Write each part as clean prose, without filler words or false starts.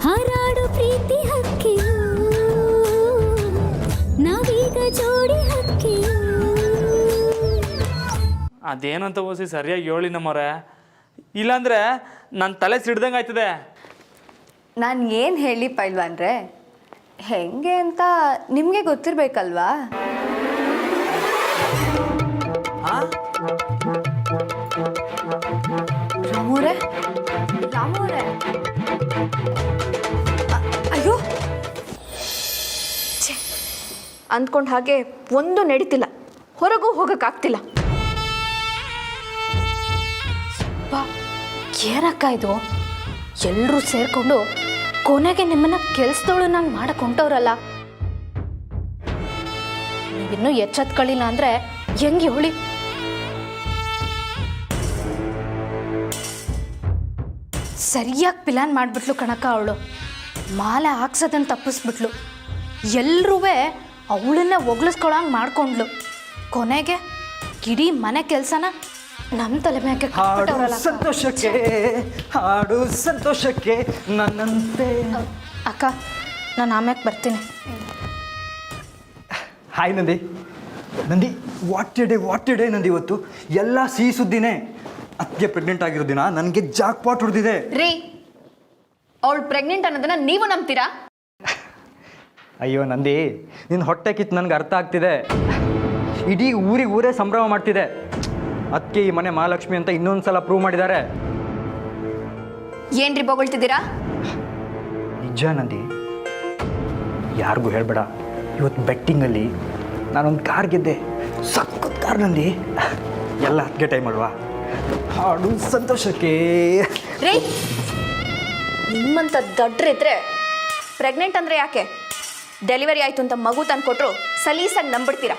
ಹಾರಾಡು ಪ್ರೀತಿ ಹಕ್ಕಿಯು ನಾವೀಗ ಜೋಡಿ ಹಕ್ಕಿಯು. ಅದೇನಂತ ಓಸಿ ಸರಿಯಾಗಿ ಹೇಳಿ ನಮ್ಮವ್ರೆ, ಇಲ್ಲಾಂದ್ರೆ ನನ್ನ ತಲೆ ಸಿಡ್ದಂಗೆ ಆಯ್ತದೆ. ನಾನು ಏನು ಹೇಳಿ ಪೈಲ್ವಾನ್ರೆ, ಹೆಂಗೆ ಅಂತ ನಿಮಗೆ ಗೊತ್ತಿರಬೇಕಲ್ವಾ? ರಾಮೋರೆ ರಾಮೋರೆ, ಅಯ್ಯೋ ಅಂದ್ಕೊಂಡು ಹಾಗೆ ಒಂದು ನಡೀತಿಲ್ಲ, ಹೊರಗೂ ಹೋಗೋಕ್ಕಾಗ್ತಿಲ್ಲ. ಏನಕ್ಕ ಇದು? ಎಲ್ಲರೂ ಸೇರಿಕೊಂಡು ಕೊನೆಗೆ ನಿಮ್ಮನ್ನ ಕೆಲ್ಸದವಳು ನಂಗೆ ಮಾಡಕ್ಕೆ ಹೊಂಟವ್ರಲ್ಲ. ನೀವಿನ್ನೂ ಎಚ್ಚೆತ್ಕೊಳ್ಳಿಲ್ಲ ಅಂದರೆ ಹೆಂಗೆ ಹೇಳಿ? ಸರಿಯಾಗಿ ಪ್ಲಾನ್ ಮಾಡಿಬಿಟ್ಲು ಕಣಕ್ಕ ಅವಳು. ಮಾಲೆ ಹಾಕ್ಸೋದನ್ನು ತಪ್ಪಿಸ್ಬಿಟ್ಲು. ಎಲ್ಲರೂ ಅವಳನ್ನೇ ಒಗ್ಳಿಸ್ಕೊಳಂಗೆ ಮಾಡ್ಕೊಂಡ್ಲು. ಕೊನೆಗೆ ಇಡೀ ಮನೆ ಕೆಲಸನ ನಮ್ಮ ತಲೆ ಮ್ಯಾಗೆ ಹಾಡು ಸಂತೋಷಕ್ಕೆ, ಹಾಡು ಸಂತೋಷಕ್ಕೆ ನನ್ನಂತೆ. ಅಕ್ಕ, ನಾನು ಆಮ್ಯಾಕೆ ಬರ್ತೀನಿ. Hi Nandi. Nandi, what A day Nandi. ಇವತ್ತು ಎಲ್ಲ ಸಿಹಿ ಸುದ್ದಿನೇ. ಅದಕ್ಕೆ ಪ್ರೆಗ್ನೆಂಟ್ ಆಗಿರೋ ದಿನ ನನಗೆ ಜಾಕ್ ಪಾಟ್ ಹೊಡೆದಿದೆ ರೀ. ಅವಳು ಪ್ರೆಗ್ನೆಂಟ್ ಅನ್ನೋದನ್ನ ನೀವು ನಂಬ್ತೀರಾ? ಅಯ್ಯೋ ನಂದಿ, ನಿನ್ನ ಹೊಟ್ಟೆ ಕಿತ್ತು ನನಗೆ ಅರ್ಥ ಆಗ್ತಿದೆ. ಇಡೀ ಊರೇ ಸಂಭ್ರಮ ಮಾಡ್ತಿದೆ. ಅದಕ್ಕೆ ಈ ಮನೆ ಮಹಾಲಕ್ಷ್ಮಿ ಅಂತ ಇನ್ನೊಂದು ಸಲ ಪ್ರೂವ್ ಮಾಡಿದ್ದಾರೆ. ಏನ್ರಿ ಬೊಗಳ್ತಿದ್ದೀರಾ? ನಿಜ ನಂದಿ, ಯಾರಿಗೂ ಹೇಳಬೇಡ. ಇವತ್ತು ಬೆಟ್ಟಿಂಗಲ್ಲಿ ನಾನೊಂದು ಕಾರ್ ಗೆದ್ದೆ. ಸಖತ್ ಕಾರ್ ನಂದಿ. ಎಲ್ಲ ಅದಕ್ಕೆ ಟೈಮ್ ಅಲ್ವಾ? ಹಾಡು ಸಂತೋಷಕ್ಕೆ. ರೀ, ನಿಮ್ಮಂಥ ದಡ್ರಿದ್ರೆ ಪ್ರೆಗ್ನೆಂಟ್ ಅಂದರೆ ಯಾಕೆ? ಡೆಲಿವರಿ ಆಯಿತು ಅಂತ ಮಗು ತಂದು ಕೊಟ್ಟರು ಸಲೀಸಾಗಿ ನಂಬಿಡ್ತೀರಾ?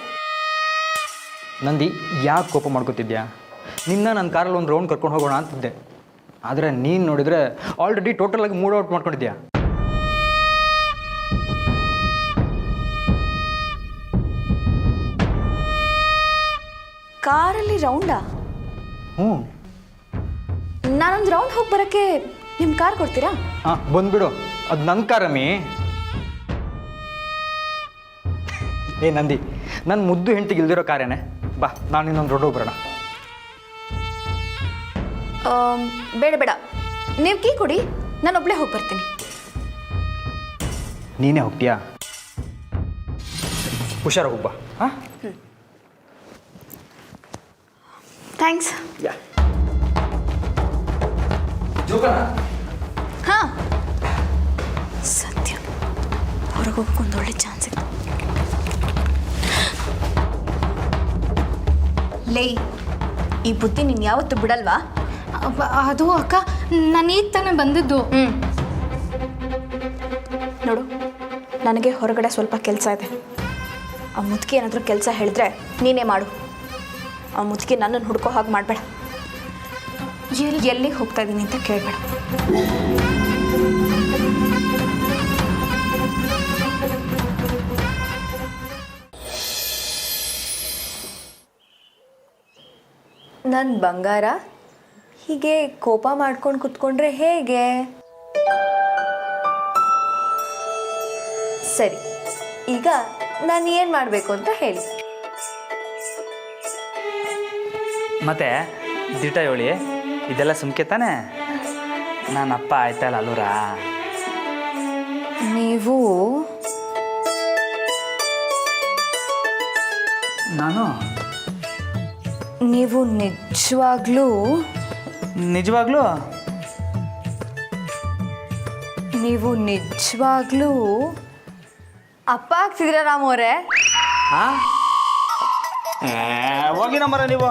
ನಂದಿ, ಯಾಕೆ ಕೋಪ ಮಾಡ್ಕೋತಿದ್ಯಾ? ನಿನ್ನ ನನ್ನ ಕಾರಲ್ಲಿ ಒಂದು ರೌಂಡ್ ಕರ್ಕೊಂಡು ಹೋಗೋಣ ಅಂತಿದ್ದೆ. ಆದರೆ ನೀನು ನೋಡಿದರೆ ಆಲ್ರೆಡಿ ಟೋಟಲಾಗಿ ಮೂಡ್ ಔಟ್ ಮಾಡ್ಕೊಂಡಿದ್ಯಾ. ಕಾರಲ್ಲಿ ರೌಂಡಾ? ಹ್ಞೂ. ನಾನೊಂದು ರೌಂಡ್ ಹೋಗಿ ಬರೋಕ್ಕೆ ನಿಮ್ಮ ಕಾರ್ ಕೊಡ್ತೀರಾ? ಹಾಂ, ಬಂದ್ಬಿಡು. ಅದು ನನ್ನ ಕಾರಮ್ಮಿ. ಏ ನಂದಿ, ನನ್ನ ಮುದ್ದು ಹೆಂಡತಿಗೆ ಇಲ್ದಿರೋ ಕಾರೇನೆ. ಬಾ, ನಾನು ಇನ್ನೊಂದು ರೋಡ್ ಹೋಗ್ಬರೋಣ. ಬೇಡ ಬೇಡ, ನೀವು ಕೀ ಕೊಡಿ, ನಾನು ಒಬ್ಬಳೇ ಹೋಗಿ ಬರ್ತೀನಿ. ನೀನೇ ಹೋಗ್ತೀಯಾ? ಹುಷಾರಾಗಿ ಹೋಗ್ಬಾ. ಹಾಂ, ಥ್ಯಾಂಕ್ಸ್. ಹಾಂ, ಸತ್ಯ ಹೊರಗೆ ಹೋಗೋಕೆ ಒಂದು ಒಳ್ಳೆ ಚಾನ್ಸ್ ಇತ್ತು. ಲೇ, ಈ ಬುದ್ಧಿ ನೀನು ಯಾವತ್ತೂ ಬಿಡಲ್ವಾ? ಅದು ಅಕ್ಕ, ನಾನು ಈಗ ತಾನೇ ಬಂದಿದ್ದು. ನೋಡು, ನನಗೆ ಹೊರಗಡೆ ಸ್ವಲ್ಪ ಕೆಲಸ ಇದೆ. ಆ ಮುದುಕಿ ಏನಾದರೂ ಕೆಲಸ ಹೇಳಿದ್ರೆ ನೀನೇ ಮಾಡು. ಆ ಮುದುಕಿ ನನ್ನನ್ನು ಹುಡ್ಕೋ ಹಾಗೆ ಮಾಡಬೇಡ. ಎಲ್ಲಿಗೆ ಹೋಗ್ತಾ ಇದ್ದೀನಿ ಅಂತ ಕೇಳಬೇಡ. ನನ್ನ ಬಂಗಾರ, ಹೀಗೆ ಕೋಪ ಮಾಡ್ಕೊಂಡು ಕುತ್ಕೊಂಡ್ರೆ ಹೇಗೆ? ಸರಿ, ಈಗ ನಾನು ಏನು ಮಾಡಬೇಕು ಅಂತ ಹೇಳಿ. ಮತ್ತೆ ದಿಟ ಹೇಳಿ, ಇದೆಲ್ಲ ಸುಮ್ಕೆ ತಾನೆ? ನನ್ನ ಅಪ್ಪ ಆಯ್ತಲ್ಲ ಅಲ್ಲೂರ. ನೀವು ನಾನು ನೀವು ನಿಜವಾಗ್ಲೂ ಅಪ್ಪ ಆಗ್ತಿದ್ದೀರ ರಾಮೋರೆ? ಹಾಂ, ಹೋಗಿ ನಮ್ಮರೆ ನೀವು.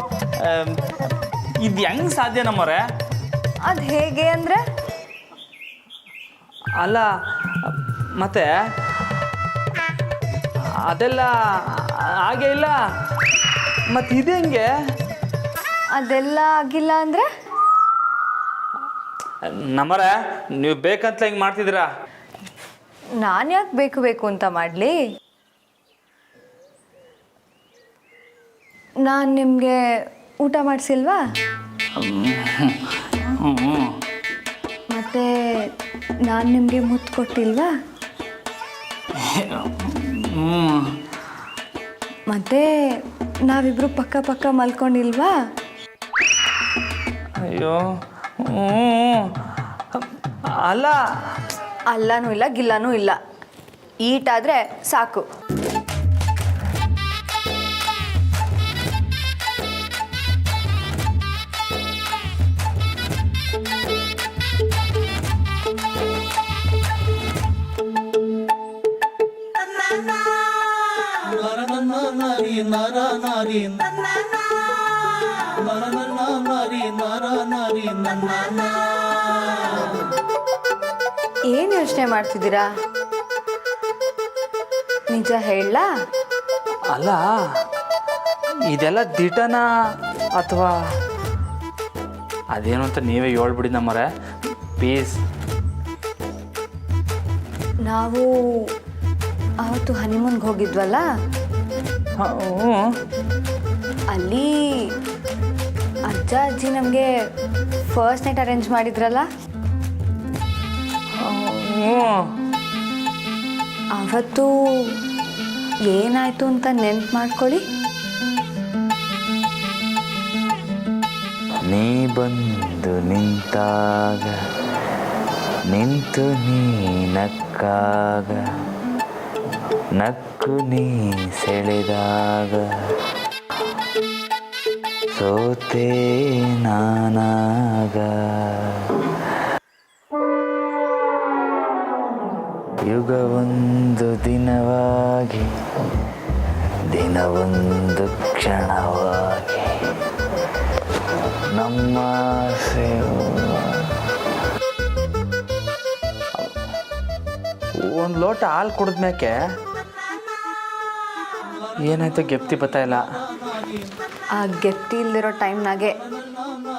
ಇದು ಹೆಂಗೆ ಸಾಧ್ಯ ನಮ್ಮರೆ? ಅದು ಹೇಗೆ ಅಂದರೆ? ಅಲ್ಲ, ಮತ್ತೆ ಅದೆಲ್ಲ ಹಾಗೆ ಇಲ್ಲ. ಮತ್ತು ಇದು ಹೆಂಗೆ? ಅದೆಲ್ಲ ಆಗಿಲ್ಲ ಅಂದರೆ? ನಮ್ಮರೆ ನೀವು ಬೇಕಂತಲೇ ಹಿಂಗೆ ಮಾಡ್ತಿದ್ದೀರಾ. ನಾನು ಯಾಕೆ ಬೇಕು ಅಂತ ಮಾಡಲಿ? ನಾನು ನಿಮಗೆ ಊಟ ಮಾಡಿಸಿಲ್ವಾ? ಮತ್ತೆ ನಾನು ನಿಮಗೆ ಮುತ್ತು ಕೊಟ್ಟಿಲ್ವಾ? ಹ್ಞೂ ಮತ್ತೆ ನಾವಿಬ್ರು ಪಕ್ಕ ಪಕ್ಕ ಮಲ್ಕೊಂಡಿಲ್ವಾ? ಅಯ್ಯೋ ಹ್ಞೂ ಅಲ್ಲ ಅಲ್ಲನೂ ಇಲ್ಲ ಗಿಲ್ಲನೂ ಇಲ್ಲ, ಈಟಾದರೆ ಸಾಕು. ಏನು ಯೋಚನೆ ಮಾಡ್ತಿದ್ದೀರಾ? ನಿಜ ಹೇಳಲಾ? ಅಲ್ಲ ಇದೆಲ್ಲ ದಿಟನಾ ಅಥವಾ ಅದೇನು ಅಂತ ನೀವೇ ಹೇಳ್ಬಿಡಿ ನಮ್ಮರೆ ಪ್ಲೀಸ್. ನಾವು ಅವತ್ತು ಹನಿಮೂನ್ಗೆ ಹೋಗಿದ್ವಲ್ಲ, ಹ್ಞೂ ಅಲ್ಲಿ ಅಜ್ಜ ಅಜ್ಜಿ ನಮಗೆ ಫಸ್ಟ್ ನೈಟ್ ಅರೇಂಜ್ ಮಾಡಿದ್ರಲ್ಲ, ಹ್ಞೂ ಅವತ್ತು ಏನಾಯಿತು ಅಂತ ನೆನ್ಪು ಮಾಡ್ಕೊಳ್ಳಿ. ನೀ ಬಂದು ನಿಂತಾಗ ನಿಂತು ನೀ ನಕ್ಕಾಗ ನಕ್ಕು ನೀ ಸೆಳೆದಾಗ ಸೋತೆ ನಾನಾಗ ಯುಗವೊಂದು ದಿನವಾಗಿ ದಿನವೊಂದು ಕ್ಷಣವಾಗಿ ನಮ್ಮ ಒಂದು ಲೋಟ ಹಾಲು ಕುಡಿದ್ಮ್ಯಾಕೆ ಏನಾಯ್ತು ಗೆಪ್ತಿ ಬತ್ತಾಯಿಲ್ಲ. ಆ ಗೆಪ್ತಿ ಇಲ್ದಿರೋ ಟೈಮ್ನಾಗೆ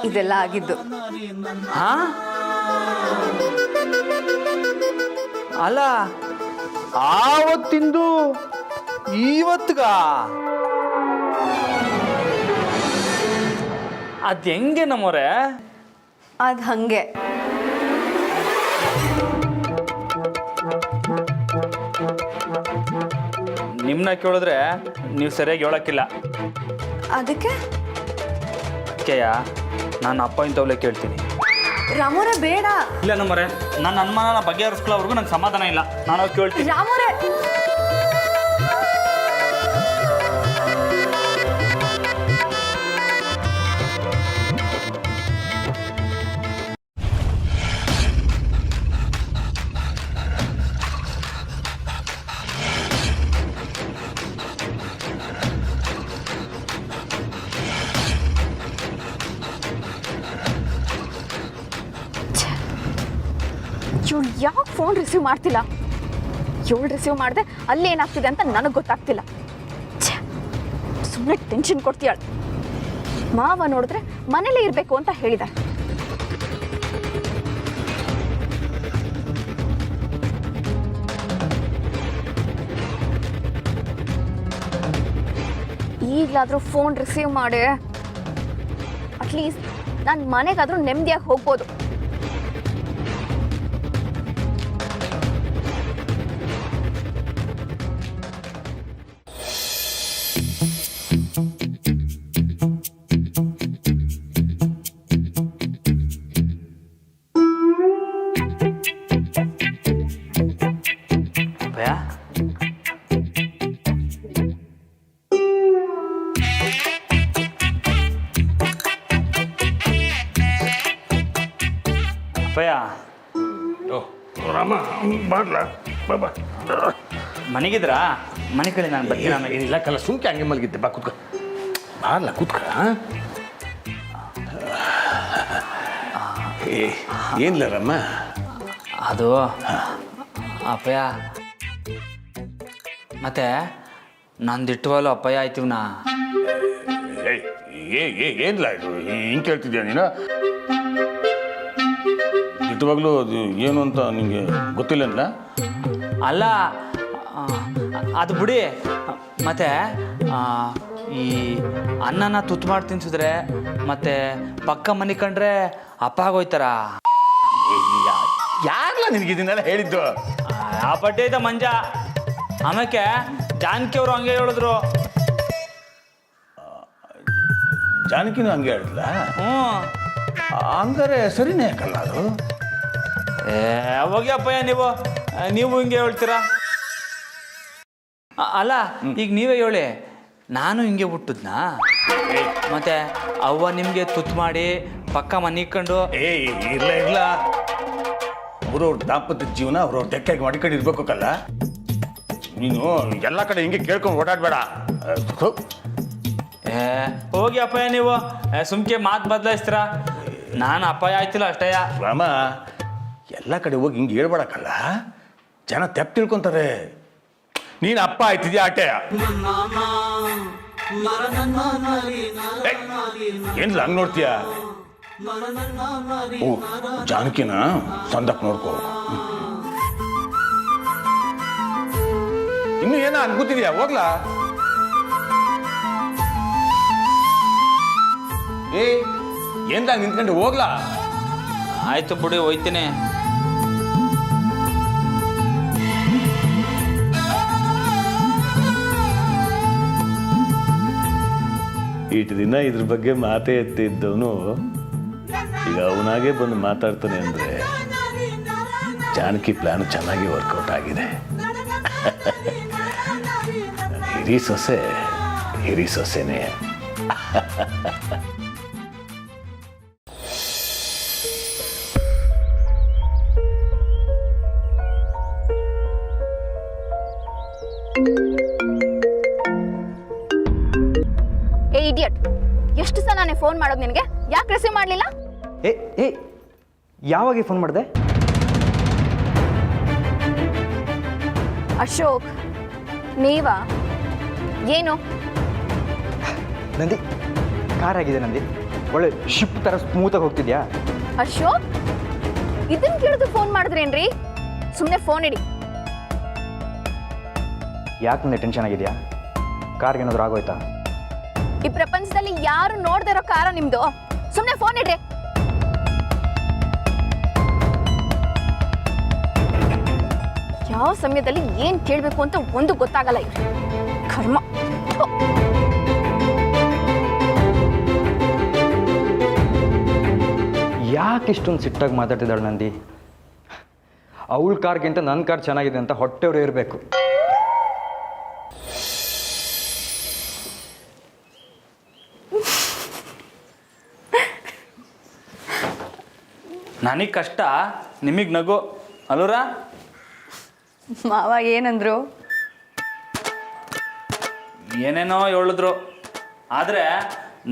ಇದೆಲ್ಲ ಆಗಿದ್ದು. ಹಾ ಅಲ್ಲ ಆವತ್ತಿಂದು ಇವತ್ಗ ಅದು ಹೆಂಗೆ ನಮ್ಮವ್ರೆ? ಅದು ಹಾಗೆ. ನಿಮ್ಮನ್ನ ಕೇಳಿದ್ರೆ ನೀವು ಸರಿಯಾಗಿ ಹೇಳೋಕ್ಕಿಲ್ಲ. ಅದಕ್ಕೆ ಅದಕ್ಕೆಯ ನಾನು ಅಪ್ಪ ಇಂಥವ್ಲೆ ಕೇಳ್ತೀನಿ. ರಾಮೋರ ಬೇಡ. ಇಲ್ಲ ನಮ್ಮರೆ ನನ್ನ ಅನುಮಾನ ಬಗೆಹರಿಸ್ಕೊಳ್ಳೋವರೆಗೂ ನಂಗೆ ಸಮಾಧಾನ ಇಲ್ಲ. ನಾನು ಅವ್ರು ಕೇಳ್ತೀನಿ. ರಾಮೋರೆ ಇವಳು ಯಾಕೆ ಫೋನ್ ರಿಸೀವ್ ಮಾಡ್ತಿಲ್ಲ? ಇವಳು ರಿಸೀವ್ ಮಾಡಿದೆ ಅಲ್ಲಿ ಏನಾಗ್ತಿದೆ ಅಂತ ನನಗೆ ಗೊತ್ತಾಗ್ತಿಲ್ಲ. ಸುಮ್ಮನೆ ಟೆನ್ಷನ್ ಕೊಡ್ತೀಯಾಳು. ಮಾವ ನೋಡಿದ್ರೆ ಮನೇಲೇ ಇರಬೇಕು ಅಂತ ಹೇಳಿದ್ದಾರೆ. ಈಗಲಾದರೂ ಫೋನ್ ರಿಸೀವ್ ಮಾಡಿ ಅಟ್ಲೀಸ್ಟ್ ನಾನು ಮನೆಗಾದರೂ ನೆಮ್ಮದಿಯಾಗಿ ಹೋಗ್ಬೋದು. ಭಯ ಭಯ ರಾಮ ಮಾಡ್ಲ ಬಾಬಾ ಮನೆಗಿದ್ರಾ? ಮನೆ ಕಡೆ ನಾನು ಬರ್ತೀನಿ. ಆಮೇಲೆ ಏನಿಲ್ಲ ಕಲ ಸುಮ್ಕೆ ಹಂಗೆ ಮಲಗಿದ್ದೆ. ಬಾ ಕೂತ್ಕ ಮಾಡ್ಲ ಕೂತ್ಕ. ಏನಿಲ್ಲ ರಾಮ, ಅದು ಅಪ್ಪಯ್ಯ ಮತ್ತೆ ನಂದಿಟ್ಟುವಲ್ಲ ಅಪ್ಪಯ್ಯ ಆಯ್ತೀವ್ನಾ. ಏನಿಲ್ಲ ಇದು ಹಿಂಗೆ ಕೇಳ್ತಿದ್ಯಾ ನೀನು? ಇಟ್ಟುವಾಗಲೂ ಅದು ಏನು ಅಂತ ನಿಂಗೆ ಗೊತ್ತಿಲ್ಲ ಅಂತ? ಅಲ್ಲ ಅದು ಬಿಡಿ. ಮತ್ತೆ ಈ ಅನ್ನನ ತುತ್ತು ಮಾಡಿ ತಿನ್ಸಿದ್ರೆ ಮತ್ತೆ ಪಕ್ಕ ಮನೆ ಕಂಡ್ರೆ ಅಪ್ಪ ಆಗೋಯ್ತಾರ. ಯಾರಲ್ಲ ನಿನಗೆ ಇದನ್ನೆಲ್ಲ ಹೇಳಿದ್ದು? ಆ ಪಟ್ಟಿ ಐತೆ ಮಂಜ. ಆಮೇಲೆ ಜಾನಕಿ ಅವರು ಹಂಗೆ ಹೇಳಿದ್ರು. ಜಾನಕಿನೂ ಹಂಗೆ ಹೇಳಿದ್ಲ? ಹ್ಞೂ. ಹಂಗಾರೆ ಸರಿನೇ ಯಾಕಲ್ಲ ಅದು? ಹೋಗಿ ಅಪ್ಪಯ್ಯ, ನೀವು ಹಿಂಗೆ ಹೇಳ್ತೀರಾ? ಅಲ್ಲ, ಈಗ ನೀವೇ ಹೇಳಿ, ನಾನು ಹಿಂಗೆ ಹುಟ್ಟಿದ್ನಾ? ಮತ್ತೆ ಅವ್ವ ನಿಮಗೆ ತುತ್ತು ಮಾಡಿ ಪಕ್ಕ ಮನಿಕೊಂಡು ಇಲ್ಲ ಅವ್ರವ್ರ ದಾಂಪತ್ಯ ಜೀವನ ಅವ್ರವ್ರ ತೆಕ್ಕಾಗಿ ಮಾಡ್ಕೊಂಡು ಇರ್ಬೇಕಲ್ಲ. ನೀನು ಎಲ್ಲ ಕಡೆ ಹಿಂಗೆ ಕೇಳ್ಕೊಂಡು ಓಡಾಡಬೇಡ. ಹೋಗಿ ಅಪ್ಪಯ್ಯ, ನೀವು ಸುಮ್ಕೆ ಮಾತು ಬದಲಾಯಿಸ್ತೀರಾ? ನಾನು ಅಪ್ಪಯ್ಯ ಆಯ್ತಿಲ್ಲ ಅಷ್ಟಯ್ಯ. ರಾಮ, ಎಲ್ಲ ಕಡೆ ಹೋಗಿ ಹಿಂಗೆ ಹೇಳ್ಬೇಡಕ್ಕಲ್ಲ, ಜನ ತೆಪ್ಪ ತಿಳ್ಕೊಂತಾರೆ. ನೀನು ಅಪ್ಪ ಆಯ್ತಿದ್ಯಾ ಆಟೆ? ಏನಿಲ್ಲ, ಹಂಗೆ ನೋಡ್ತೀಯ? ಓ, ಜಾನಕಿನ ಸಂದಕ್ಕೆ ನೋಡ್ಕೋ. ಇನ್ನು ಏನೋ ಅನ್ಕೋತಿದ್ಯಾ? ಹೋಗ್ಲಾ? ಏನ್ದಾಗ ನಿಂತ್ಕೊಂಡು ಹೋಗ್ಲಾ? ಆಯ್ತು ಬಿಡಿ, ಹೋಯ್ತೀನಿ. ಇಷ್ಟು ದಿನ ಇದ್ರ ಬಗ್ಗೆ ಮಾತೇ ಎತ್ತಿದ್ದವನು ಈಗ ಅವನಾಗೆ ಬಂದು ಮಾತಾಡ್ತಾನೆ ಅಂದರೆ ಜಾನಕಿ ಪ್ಲಾನ್ ಚೆನ್ನಾಗಿ ವರ್ಕೌಟ್ ಆಗಿದೆ. ಹಿರಿ ಸೊಸೆನೇ. ಏ ಇಡಿಯಟ್, ಎಷ್ಟು ಸಲ ನಾನೇ ಫೋನ್ ಮಾಡೋದು ನಿನಗೆ? ಯಾಕೆ ರಿಸೀವ್ ಮಾಡಲಿಲ್ಲ? ಏ ಯಾವಾಗ ಫೋನ್ ಮಾಡಿದೆ? ಅಶೋಕ್, ನೀವಾ? ಏನು ನಂದಿ, ಕಾರ್ ಆಗಿದೆ ನಂದಿ. ಒಳ್ಳೆ ಶಿಪ್ ಥರ ಸ್ಮೂತಾಗಿ ಹೋಗ್ತಿದ್ಯಾ? ಅಶೋಕ್, ಇದನ್ನ ಕೇಳಿದು ಫೋನ್ ಮಾಡಿದ್ರೇನ್ರಿ? ಸುಮ್ಮನೆ ಫೋನ್ ಇಡಿ. ಯಾಕೆ ನಂದಿ ಟೆನ್ಷನ್ ಆಗಿದೆಯಾ? ಕಾರ್ಗೆ ಏನಾದರೂ ಆಗೋಯ್ತಾ? ಈ ಪ್ರಪಂಚದಲ್ಲಿ ಯಾರು ನೋಡ್ದೇ ಇರೋ ಕಾರ ನಿಮ್ದು. ಸುಮ್ಮನೆ ಫೋನ್ ಇಡ್ರಿ. ಯಾವ ಸಮಯದಲ್ಲಿ ಏನ್ ಕೇಳಬೇಕು ಅಂತ ಒಂದು ಗೊತ್ತಾಗಲ್ಲ. ಇವ್ರು ಕರ್ಮ. ಯಾಕೆ ಇಷ್ಟೊಂದು ಸಿಟ್ಟಾಗಿ ಮಾತಾಡ್ತಿದ್ದಾಳೆ ನಂದಿ? ಅವಳ ಕಾರ್ಗಿಂತ ನನ್ನ ಕಾರ್ ಚೆನ್ನಾಗಿದೆ ಅಂತ ಹೊಟ್ಟೆವ್ರು ಇರಬೇಕು. ನನಗೆ ಕಷ್ಟ, ನಿಮಗೆ ನಗು ಅಲ್ಲೂರ? ಮಾವ ಏನಂದ್ರು? ಏನೇನೋ ಹೇಳಿದ್ರು, ಆದರೆ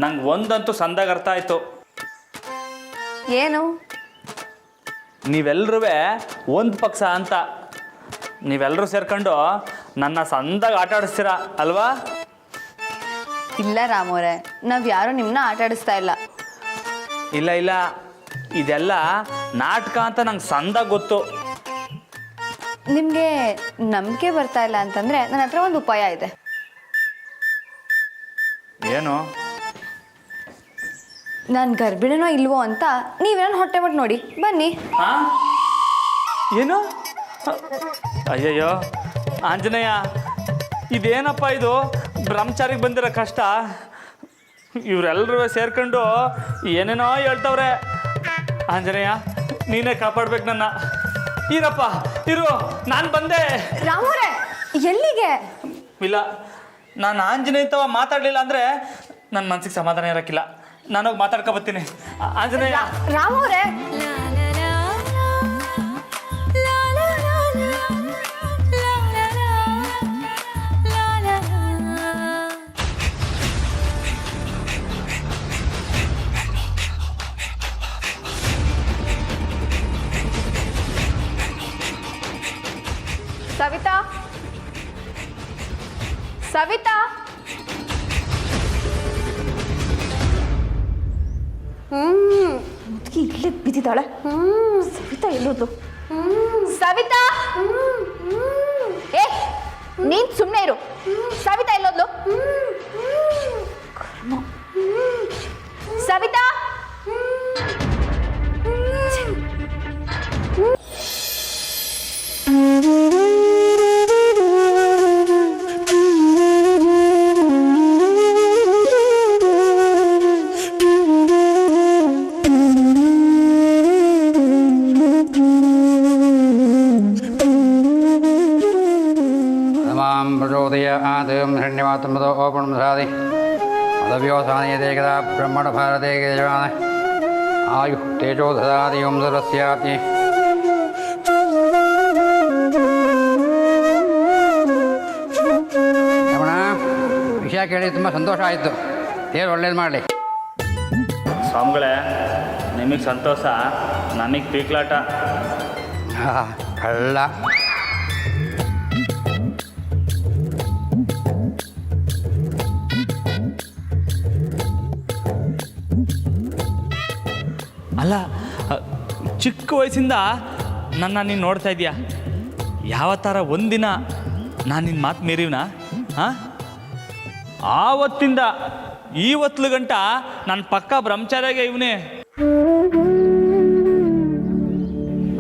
ನಂಗೆ ಒಂದಂತೂ ಸಂದಾಗ ಅರ್ಥ ಆಯಿತು. ಏನು? ನೀವೆಲ್ಲರೂ ಒಂದು ಪಕ್ಷ ಅಂತ. ನೀವೆಲ್ಲರೂ ಸೇರ್ಕೊಂಡು ನನ್ನ ಸಂದಾಗ ಆಟ ಆಡಿಸ್ತೀರಾ ಅಲ್ವಾ? ಇಲ್ಲ ರಾಮೋರೆ, ನಾವ್ ಯಾರು ನಿಮ್ಮನ್ನ ಆಟ ಆಡಿಸ್ತಾ ಇಲ್ಲ. ಇಲ್ಲ, ಇದೆಲ್ಲ ನಾಟಕ ಅಂತ ನಂಗೆ ಸಂದಾಗ ಗೊತ್ತು. ನಿಮಗೆ ನಂಬಿಕೆ ಬರ್ತಾ ಇಲ್ಲ ಅಂತಂದ್ರೆ ನನ್ನ ಹತ್ರ ಒಂದು ಉಪಾಯ ಇದೆ. ಏನು? ನಾನು ಗರ್ಭಿಣಿನೋ ಇಲ್ವೋ ಅಂತ ನೀವೇನೋ ಹೊಟ್ಟೆ ಬಿಟ್ಟು ನೋಡಿ ಬನ್ನಿ. ಏನು? ಅಯ್ಯಯ್ಯೋ ಆಂಜನೇಯ, ಇದೇನಪ್ಪ ಇದು? ಬ್ರಹ್ಮಚಾರಿಗೆ ಬಂದಿರೋ ಕಷ್ಟ. ಇವರೆಲ್ಲರೂ ಸೇರ್ಕೊಂಡು ಏನೇನೋ ಹೇಳ್ತವ್ರೆ. ಆಂಜನೇಯ, ನೀನೇ ಕಾಪಾಡ್ಬೇಕು ನನ್ನ. ಇರಪ್ಪ ಇರು, ನಾನು ಬಂದೆ. ರಾಮೋರೆ, ಎಲ್ಲಿಗೆ? ಇಲ್ಲ, ನಾನು ಆಂಜನೇಯ ತವ ಮಾತಾಡಲಿಲ್ಲ ಅಂದರೆ ನನ್ನ ಮನಸ್ಸಿಗೆ ಸಮಾಧಾನ ಇರೋಕ್ಕಿಲ್ಲ. ನಾನೋಗಿ ಮಾತಾಡ್ಕೊ ಬರ್ತೀನಿ. ಆಂಜನೇಯ. ರಾಮೋರೆ, ಸವಿತಾ, ಸವಿತಾ, ಮುದುಕಿ ಇಲ್ಲೇ ಬಿದ್ದಿದ್ದಾಳೆ. ಸವಿತಾ ಎಲ್ಲೋದು? ಸವಿತಾ, ಏ ನೀನ್ ಸುಮ್ಮನೆ ಇರು. ಸವಿತಾ ಎಲ್ಲೋದ್ಲು? ಸವಿತಾ, ಉದಯ ಆದಂ ಹಿರಣ್ಯವಾತಮದೋ ಓಪಣಂ ಸಾಧಿ ಅದವ್ಯೋಸಾನೇತೆ ಕದಾ ಬ್ರಹ್ಮಣ ಭಾರತೆ ಗಜವಾನ ಆಯು ತೇಜೋ ದದಾತಿ ಓಂ ಸರ್ವಸ್ಯಾತಿ. ರಮಣ, ವಿಷಯ ಕೇಳಿ ತುಂಬ ಸಂತೋಷ ಆಯಿತು. ದೇವ್ರು ಒಳ್ಳೇದು ಮಾಡಲಿ. ಸ್ವಾಮಿಗಳೇ, ನಿಮಗೆ ಸಂತೋಷ, ನನಗೆ ಪೀಕ್ಲಾಟ. ಕಳ್ಳ. ಅಲ್ಲ, ಚಿಕ್ಕ ವಯಸ್ಸಿಂದ ನನ್ನ ನೀನು ನೋಡ್ತಾ ಇದೀಯ. ಯಾವ ಥರ ಒಂದಿನ ನಾನು ನಿನ್ನ ಮಾತು ಮೀರಿವ್ನಾ? ಹಾಂ, ಆವತ್ತಿಂದ ಇವತ್ತು ಗಂಟ ನನ್ನ ಪಕ್ಕ ಬ್ರಹ್ಮಚಾರ್ಯಾಗೆ ಇವನೇ.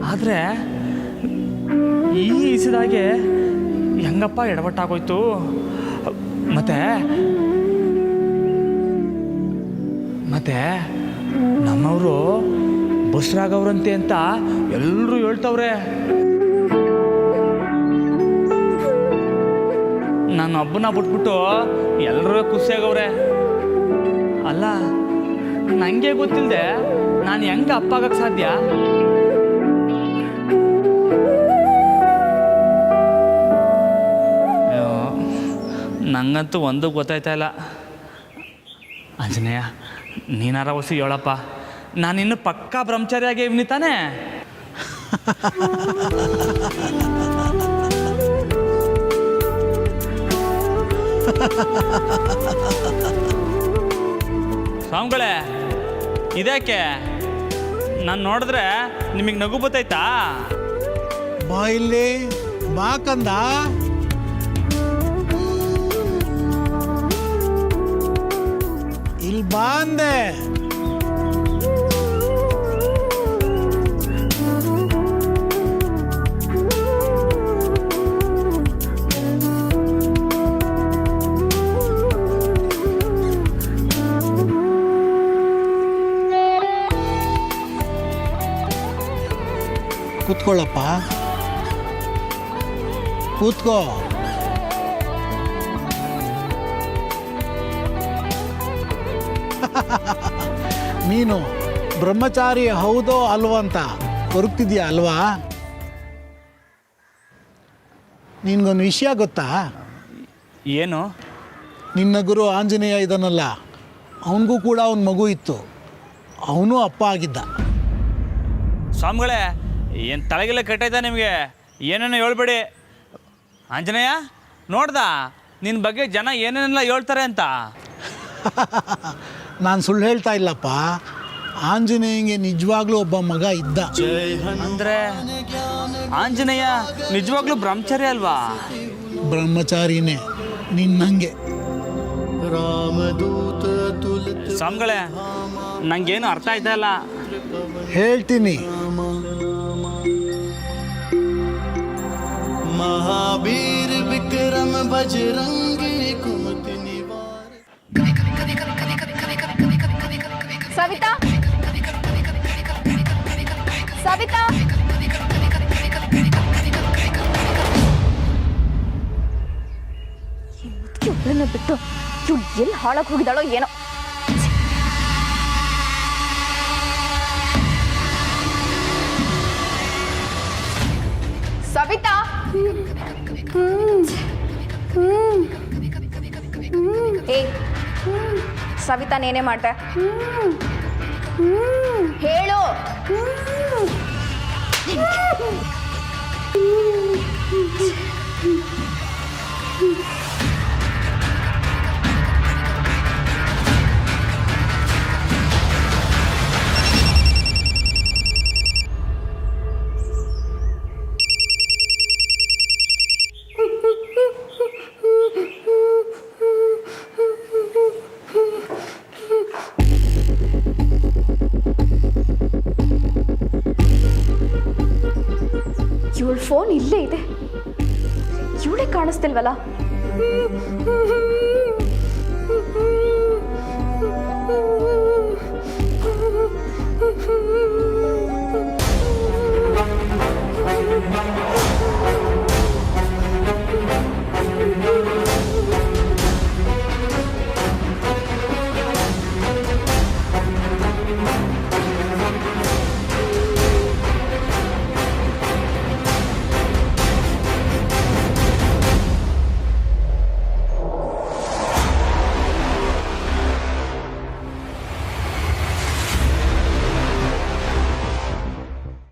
ಆದರೆ ಈ ಇಸಿದಾಗೆ ಹೆಂಗಪ್ಪ ಎಡವಟ್ಟಾಗೋಯ್ತು. ಮತ್ತೆ ನಮ್ಮವರು ಬಸ್ರಾಗವ್ರಂತೆ ಅಂತ ಎಲ್ಲರೂ ಹೇಳ್ತವ್ರೆ. ನಾನು ಒಬ್ಬನ ಬಿಟ್ಬಿಟ್ಟು ಎಲ್ಲರೂ ಖುಷಿಯಾಗವ್ರೆ. ಅಲ್ಲ, ನನಗೆ ಗೊತ್ತಿಲ್ಲದೆ ನಾನು ಹೆಂಗೆ ಅಪ್ಪ ಆಗಕ್ಕೆ ಸಾಧ್ಯ? ಅಯ್ಯೋ, ನಂಗಂತೂ ಒಂದು ಗೊತ್ತಾಯ್ತಾ ಇಲ್ಲ. ಆಂಜನೇಯ, ನೀನಾರ ಹೊಸಿ ಹೇಳಪ್ಪ, ನಾನಿನ್ನು ಪಕ್ಕಾ ಬ್ರಹ್ಮಚಾರಿಯಾಗಿ ಇವ್ನಿ ತಾನೇ? ಸ್ವಾಮಿಗಳೇ, ಇದ್ಯಾಕೆ ನಾನು ನೋಡಿದ್ರೆ ನಿಮಗೆ ನಗು ಬತ್ತೈತಾ? ಬಾ ಇಲ್ಲಿ, ಬಾ ಕಂದ. ಇಲ್ಲಿ ಬಾ ಅಂದೆ. ಕೂತ್ಕೊಳ್ಳಪ್ಪ, ಕೂತ್ಕೋ. ನೀನು ಬ್ರಹ್ಮಚಾರಿ ಹೌದೋ ಅಲ್ವೋ ಅಂತ ಕೊರಗ್ತಿದ್ಯಾ ಅಲ್ವಾ? ನಿನ್ಗೊಂದು ವಿಷಯ ಗೊತ್ತಾ? ಏನು? ನಿನ್ನ ಗುರು ಆಂಜನೇಯ ಇದನ್ನಲ್ಲ, ಅವನಿಗೂ ಕೂಡ ಒಂದು ಮಗು ಇತ್ತು. ಅವನು ಅಪ್ಪ ಆಗಿದ್ದ. ಸ್ವಾಮಿಗಳೇ, ಏನು ತಲೆಗೆಲ್ಲ ಕೆಟ್ಟೈತಾ ನಿಮಗೆ? ಏನೇನೋ ಹೇಳ್ಬೇಡಿ. ಆಂಜನೇಯ, ನೋಡ್ದ ನಿನ್ನ ಬಗ್ಗೆ ಜನ ಏನೇನೆಲ್ಲ ಹೇಳ್ತಾರೆ ಅಂತ? ನಾನು ಸುಳ್ಳು ಹೇಳ್ತಾ ಇಲ್ಲಪ್ಪ. ಆಂಜನೇಯಂಗೆ ನಿಜವಾಗ್ಲೂ ಒಬ್ಬ ಮಗ ಇದ್ದ. ಅಂದರೆ ಆಂಜನೇಯ ನಿಜವಾಗ್ಲೂ ಬ್ರಹ್ಮಚಾರಿ ಅಲ್ವಾ? ಬ್ರಹ್ಮಚಾರಿನೇ, ನಿನ್ನಂಗೆ. ಸ್ವಾಮಿಗಳೇ, ನಂಗೇನು ಅರ್ಥ ಆಯ್ತಾ ಇಲ್ಲ. ಹೇಳ್ತೀನಿ. महावीर विक्रम बजरंगी कुमति निवार. ಸವಿತಾ, ಸವಿತಾ, ಇವಳನ್ನ ಬಿಟ್ಟು ಇವಳು ಎಲ್ಲಿ ಹಾಳಾಗಿ ಹೋಗಿದ್ದಾಳೋ ಏನೋ. ಸವಿತಾ, ಏ ಸವಿತಾ, ನೇನೇ ಮಾಡ್ದೆ ಹೇಳು. ಇವಳ ಫೋನ್ ಇಲ್ಲೇ ಇದೆ, ಇವಳೇ ಕಾಣಿಸ್ತಿಲ್ವಲ್ಲ?